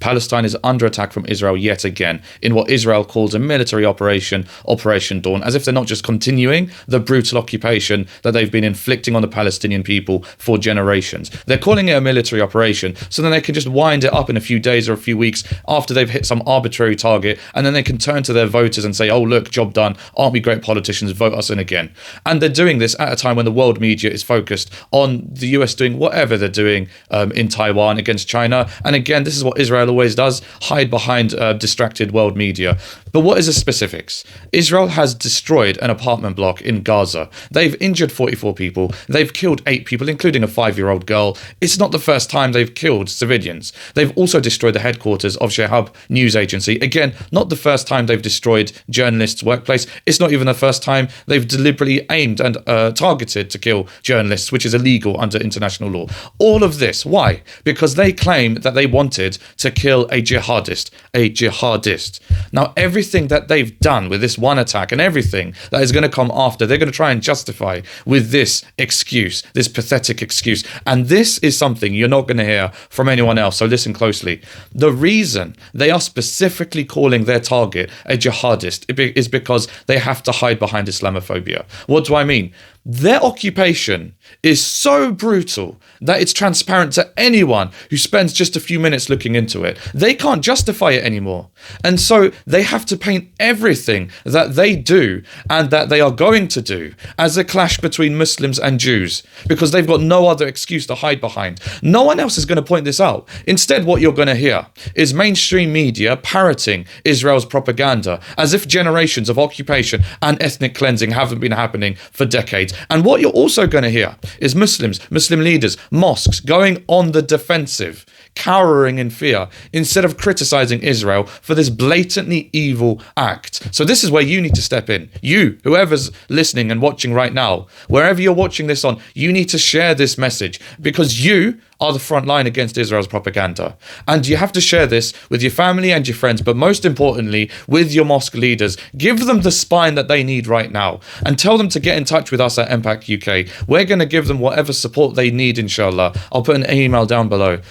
Palestine is under attack from Israel yet again in what Israel calls a military operation, Operation Dawn, as if they're not just continuing the brutal occupation that they've been inflicting on the Palestinian people for generations. They're calling it a military operation so then they can just wind it up in a few days or a few weeks after they've hit some arbitrary target, and then they can turn to their voters and say, oh look, job done, aren't we great politicians, vote us in again. And they're doing this at a time when the world media is focused on the US doing whatever they're doing in Taiwan against China. And again, this is what Israel always does, hide behind distracted world media. But what is the specifics? Israel has destroyed an apartment block in Gaza. They've injured 44 people. They've killed 8 people, including a 5-year-old girl. It's not the first time they've killed civilians. They've also destroyed the headquarters of Shehab news agency. Again, not the first time they've destroyed journalists' workplace. It's not even the first time they've deliberately aimed and targeted to kill journalists, which is illegal under international law. All of this, why? Because they claim that they wanted to kill a jihadist. Now, everything that they've done with this one attack and everything that is going to come after, they're going to try and justify with this excuse, this pathetic excuse. And this is something you're not going to hear from anyone else, so listen closely. The reason they are specifically calling their target a jihadist is because they have to hide behind Islamophobia. What do I mean? Their occupation is so brutal that it's transparent to anyone who spends just a few minutes looking into it. They can't justify it anymore. And so they have to paint everything that they do and that they are going to do as a clash between Muslims and Jews, because they've got no other excuse to hide behind. No one else is going to point this out. Instead, what you're going to hear is mainstream media parroting Israel's propaganda as if generations of occupation and ethnic cleansing haven't been happening for decades. And what you're also going to hear is Muslims, Muslim leaders, mosques going on the defensive, cowering in fear, instead of criticizing Israel for this blatantly evil act. So this is where you need to step in. You, whoever's listening and watching right now, wherever you're watching this on, you need to share this message, because you are the front line against Israel's propaganda. And you have to share this with your family and your friends, but most importantly, with your mosque leaders. Give them the spine that they need right now, and tell them to get in touch with us at Impact UK. We're going to give them whatever support they need, inshallah. I'll put an email down below.